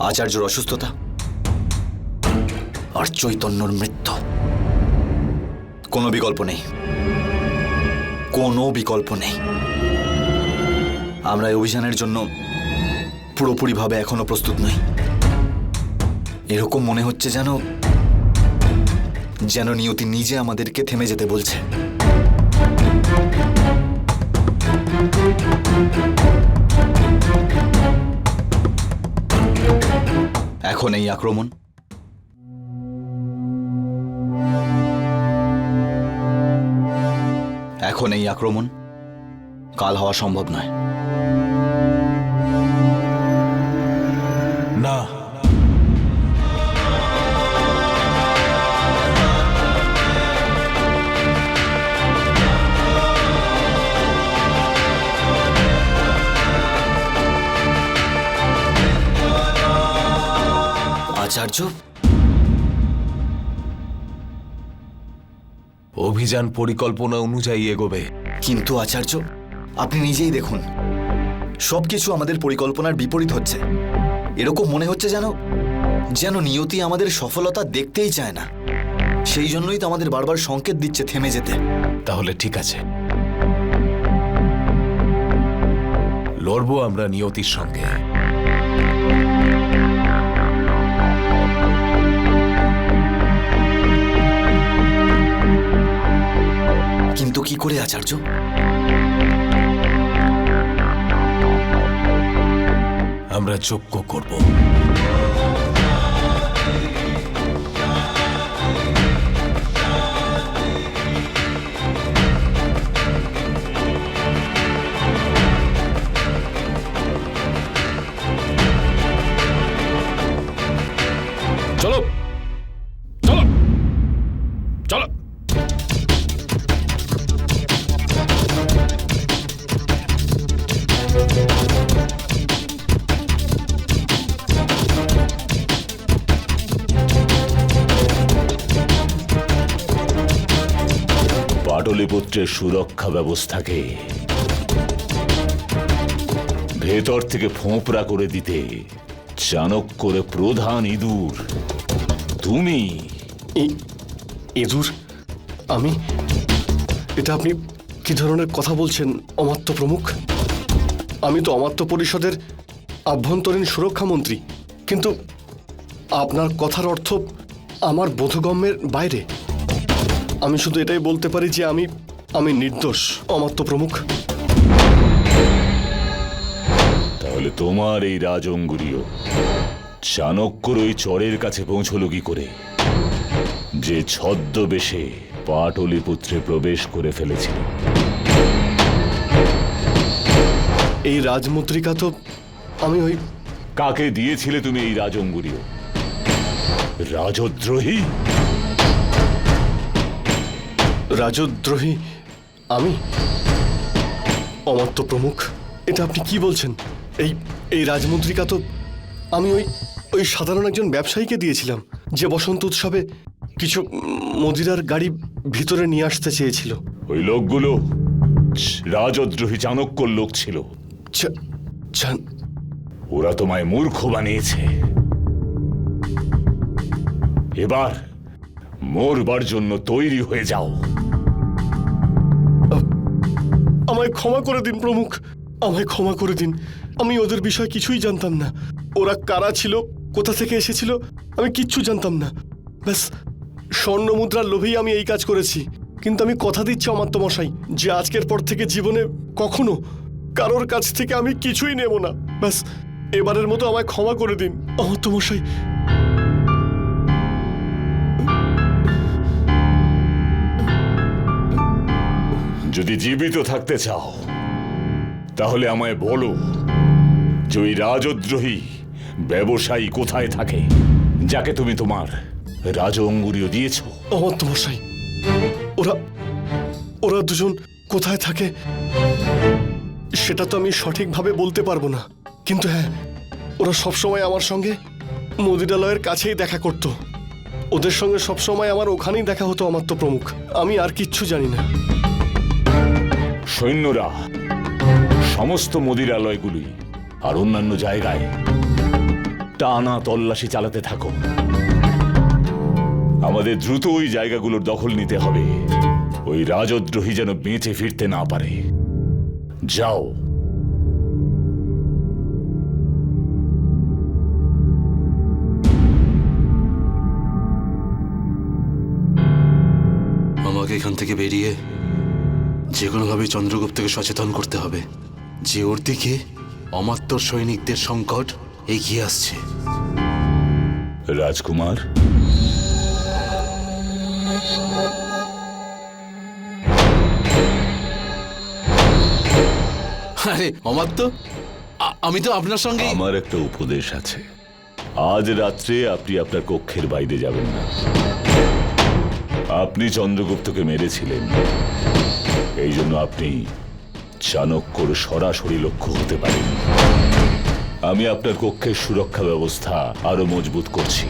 আচার্যর অসুস্থতা আর চৈতন্যর মৃত্যু, কোনো বিকল্প নেই, কোনো বিকল্প নেই। আমরা এই অভিযানের জন্য পুরোপুরিভাবে এখনো প্রস্তুত নই। এরকম মনে হচ্ছে যেন নিয়তি নিজে আমাদেরকে থেমে যেতে বলছে। এখন এই আক্রমণ কাল হওয়া সম্ভব নয়। না, আচার্য, অভিযান পরিকল্পনা অনুযায়ী এগোবে। কিন্তু আচার্য, আপনি নিজেই দেখুন, সবকিছু আমাদের পরিকল্পনার বিপরীত হচ্ছে। এরকম মনে হচ্ছে যেন নিয়তি আমাদের সফলতা দেখতেই চায় না। সেই জন্যই তো আমাদের বারবার সংকেত দিচ্ছে থেমে যেতে। তাহলে ঠিক আছে, লড়বো আমরা নিয়তির সঙ্গে। কিন্তু কি করে আচার্য? আমরা যজ্ঞ করব। পাটলিপুত্রের সুরক্ষা ব্যবস্থাকে ভেতর থেকে ফোঁপড়া করে দিতে চাণক্যর প্রধান ইঁদুর তুমি। ইঁদুর? আমি? এটা আপনি কি ধরনের কথা বলছেন অমাত্য প্রমুখ? আমি তো অমাত্য পরিষদের আভ্যন্তরীণ সুরক্ষা মন্ত্রী, কিন্তু আপনার কথার অর্থ আমার বোধগম্যের বাইরে। আমি শুধু এটাই বলতে পারি যে আমি নির্দোষ অমাত্য প্রমুখ। তাহলে তোমার এই রাজঙ্গুরীয় চাণক্যর ওই চরের কাছে পৌঁছলো কি করে, যে ছদ্মবেশে পাটলিপুত্রে প্রবেশ করে ফেলেছিল? এই রাজমুদ্রিকা তো আমি ওই... কাকে দিয়েছিলে তুমি এই রাজঙ্গুরীয়? রাজদ্রোহী? রাজদ্রোহী আমি? অমাত্য প্রমুখ, এটা আপনি কি বলছেন? এই রাজমুদ্রিকা তো আমি ওই সাধারণ একজন ব্যবসায়ীকে দিয়েছিলাম, যে বসন্ত উৎসবে কিছু মদিরার গাড়ি ভিতরে নিয়ে আসতে চেয়েছিল। ওই লোকগুলো রাজদ্রোহী চাণক্যর লোক ছিল। ওরা তোমায় মূর্খ বানিয়েছে। এবার মরবার জন্য তৈরি হয়ে যাও। আমায় ক্ষমা করে দিন প্রমুখ, আমায় ক্ষমা করে দিন। আমি ওদের বিষয়ে কিছুই জানতাম না। ওরা কারা ছিল, কোথা থেকে এসেছিল, আমি কিচ্ছু জানতাম না। ব্যাস স্বর্ণ মুদ্রার লোভেই আমি এই কাজ করেছি। কিন্তু আমি কথা দিচ্ছি অমাত্য মশাই, যে আজকের পর থেকে জীবনে কখনো কারোর কাছ থেকে আমি কিছুই নেব না। ব্যাস এবারের মতো আমায় ক্ষমা করে দিন অমাত্য মশাই। যদি জীবিত থাকতে চাও তাহলে আমায় বলো যে ওই রাজদ্রোহী ব্যবসায়ী কোথায় থাকে, যাকে তুমি তোমার রাজঅঙ্গুরীয় দিয়েছ। অমাত্য মশাই, ওরা দুজন কোথায় থাকে সেটা তো আমি সঠিকভাবে বলতে পারবো না, কিন্তু হ্যাঁ, ওরা সবসময় আমার সঙ্গে মদিরালয়ের কাছেই দেখা করত। ওদের সঙ্গে সবসময় আমার ওখানেই দেখা হতো অমাত্য প্রমুখ। আমি আর কিচ্ছু জানি না। সৈন্যরা সমস্ত মদিরালয়গুলি আর অন্যান্য জায়গায় টানা তল্লাশি চালাতে থাকো। আমাদের দ্রুত ওই জায়গাগুলোর দখল নিতে হবে, ওই রাজদ্রোহী যেন বেঁচে ফিরতে না পারে। যাও। আমাকে এখান থেকে বেরিয়ে যে কোনোভাবে চন্দ্রগুপ্তকে সচেতন করতে হবে যে ওর দিকে অমাত্য সৈনিকদের সংকট এগিয়ে আসছে। রাজকুমার, আরে অমাত্য, আমি তো আপনার সঙ্গে... আমার একটা উপদেশ আছে। আজ রাত্রে আপনি আপনার কক্ষের বাইরে যাবেন না। আপনি চন্দ্রগুপ্তকে মেরেছিলেন, এই জন্য আপনি চাণক্যর সরাসরি লক্ষ্য হতে পারেন। আমি আপনার কক্ষের সুরক্ষা ব্যবস্থা আরো মজবুত করছি।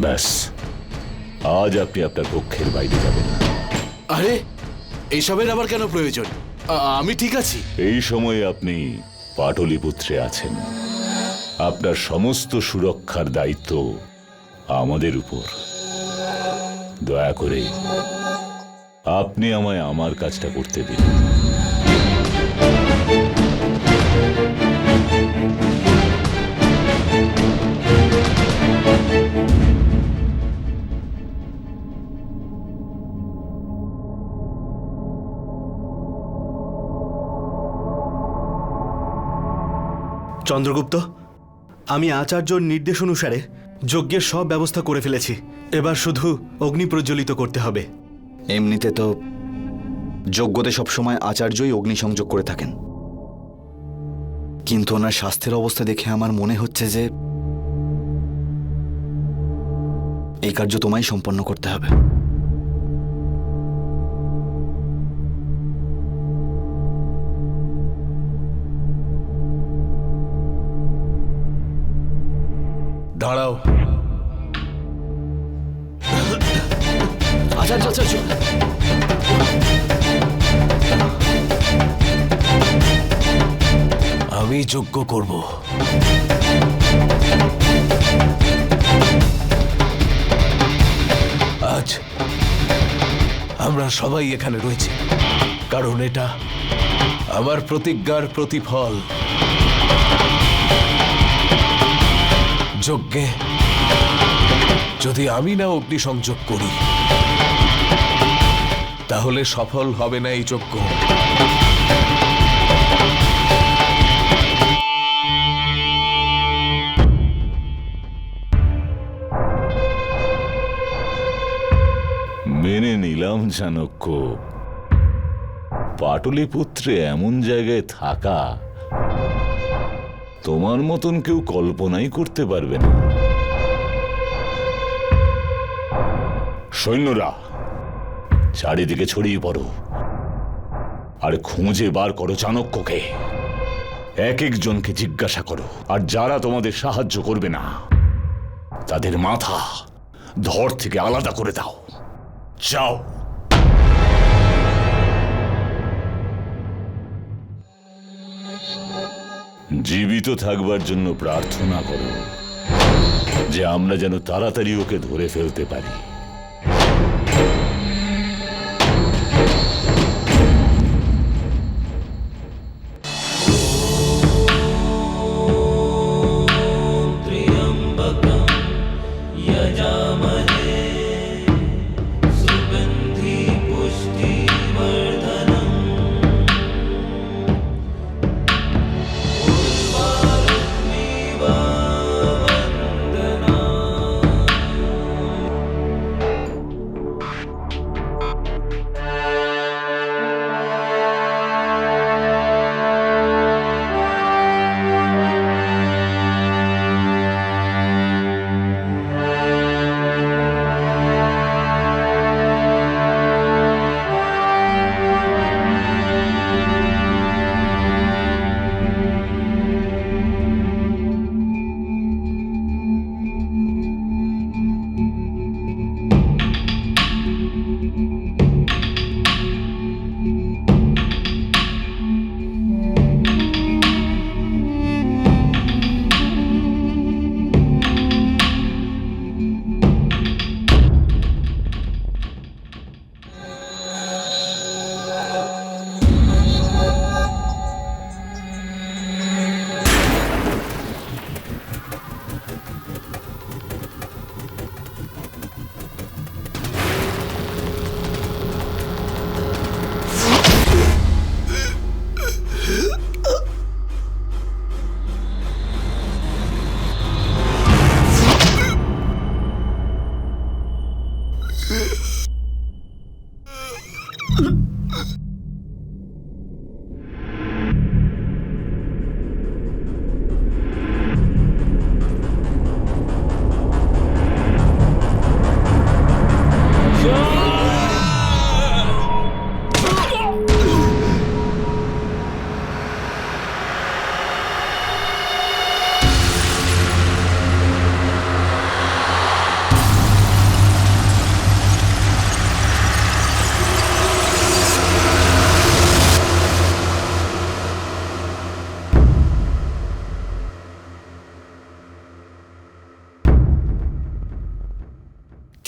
ব্যাস, আজ আপনি আপনার কক্ষের বাইরে যাবেন না। আরে এইসবের আবার কেন প্রয়োজন? আমি ঠিক আছি। এই সময়ে আপনি পাটলিপুত্রে আছেন। আপনার সমস্ত সুরক্ষার দায়িত্ব আমাদের উপর। দয়া করে আপনি আমায় আমার কাজটা করতে দিন। চন্দ্রগুপ্ত, আমি আচার্যর নির্দেশ অনুসারে যজ্ঞের সব ব্যবস্থা করে ফেলেছি। এবার শুধু অগ্নি প্রজ্বলিত করতে হবে। এমনিতে তো যজ্ঞতে সবসময় আচার্যই অগ্নিসংযোগ করে থাকেন, কিন্তু ওনার স্বাস্থ্যের অবস্থা দেখে আমার মনে হচ্ছে যে এই কার্য তোমায় সম্পন্ন করতে হবে। দাঁড়াও। আচার্য, আচার্য আমি যজ্ঞ করব। আজ আমরা সবাই এখানে রয়েছি কারণ এটা আমার প্রতিজ্ঞার প্রতিফল। যজ্ঞে যদি আমি না অগ্নিসংযোগ করি তাহলে সফল হবে না এই যজ্ঞ। মেনে নিলাম চাণক্য, পাটলিপুত্রে এমন জায়গায় থাকা তোমার মতন কেউ কল্পনাই করতে পারবে না। সৈন্যরা চারিদিকে ছড়িয়ে পড়ো আর খুঁজে বার করো চাণক্যকে। এক একজনকে জিজ্ঞাসা করো, আর যারা তোমাদের সাহায্য করবে না তাদের মাথা ধড় থেকে আলাদা করে দাও। যাও। জীবিত থাকবার জন্য প্রার্থনা করো যে আমরা যেন তাড়াতাড়ি ওকে ধরে ফেলতে পারি।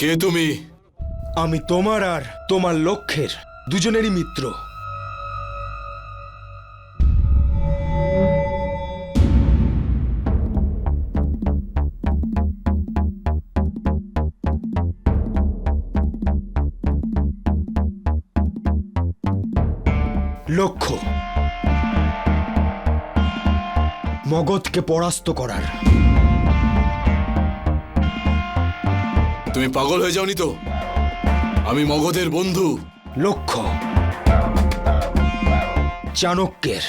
কে তুমি? আমি তোমার আর তোমার লক্ষ্যের দুজনেরই মিত্র। লক্ষ্য মগধকে পরাস্ত করার। তুমি পাগল হয়ে যাওনি তো? আমি মগধের বন্ধু। লক্ষ্য চাণক্যের।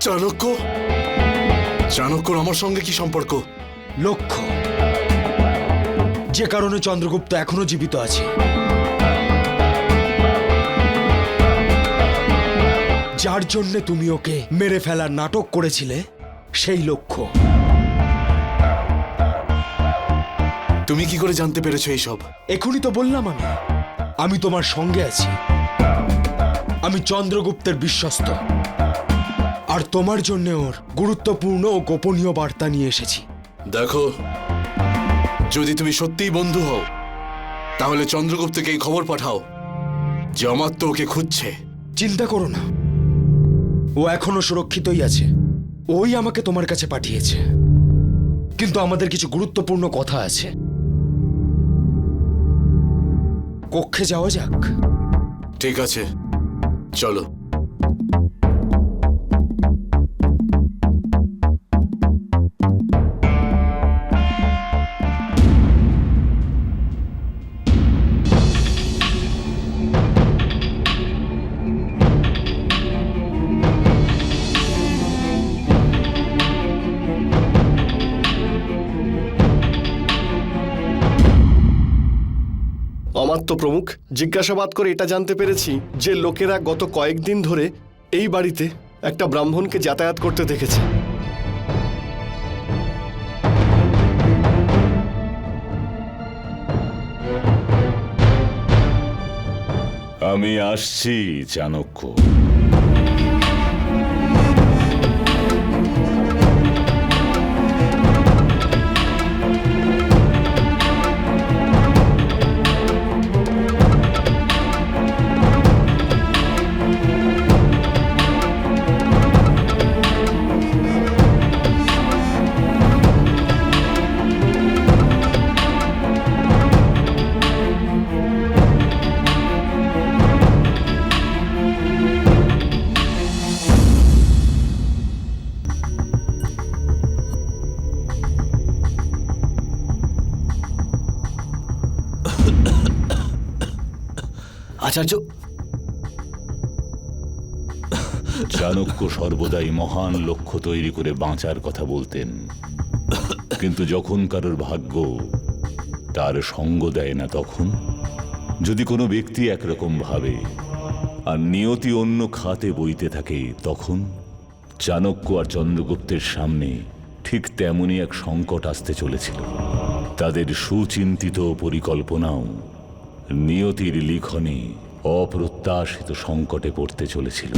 চাণক্য? চাণক্যর আমার সঙ্গে কি সম্পর্ক? লক্ষ্য যে কারণে চন্দ্রগুপ্ত এখনো জীবিত আছে, যার জন্য তুমি ওকে মেরে ফেলার নাটক করেছিলে, সেই লক্ষ্য। তুমি কি করে জানতে পেরেছো এইসব? এখনই তো বললাম আমি তোমার সঙ্গে আছি। আমি চন্দ্রগুপ্তের বিশ্বস্ত, আর তোমার জন্য ওর গুরুত্বপূর্ণ ও গোপনীয় বার্তা নিয়ে এসেছি। দেখো, যদি তুমি সত্যিই বন্ধু হও তাহলে চন্দ্রগুপ্তকে এই খবর পাঠাও যে অমাত্য ওকে খুঁজছে। চিন্তা করো না, ও এখনো সুরক্ষিতই আছে। ওই আমাকে তোমার কাছে পাঠিয়েছে, কিন্তু আমাদের কিছু গুরুত্বপূর্ণ কথা আছে। কক্ষে যাওয়া যাক। ঠিক আছে, চলো। অমাত্য প্রমুখ, জিজ্ঞাসাবাদ করে এটা জানতে পেরেছি যে লোকেরা গত কয়েকদিন ধরে এই বাড়িতে একটা ব্রাহ্মণকে যাতায়াত করতে দেখেছে। আমি আসছি চাণক্য। আচার্য, চাণক্য সর্বদাই মহান লক্ষ্য তৈরি করে বাঁচার কথা বলতেন, কিন্তু যখন কারোর ভাগ্য তার সঙ্গ দেয় না, তখন যদি কোনো ব্যক্তি একরকম ভাবে আর নিয়তি অন্য খাতে বইতে থাকে, তখন চাণক্য আর চন্দ্রগুপ্তের সামনে ঠিক তেমনই এক সংকট আসতে চলেছিল। তাদের সুচিন্তিত পরিকল্পনাও নিয়তির লিখনে অপ্রত্যাশিত সংকটে পড়তে চলেছিল।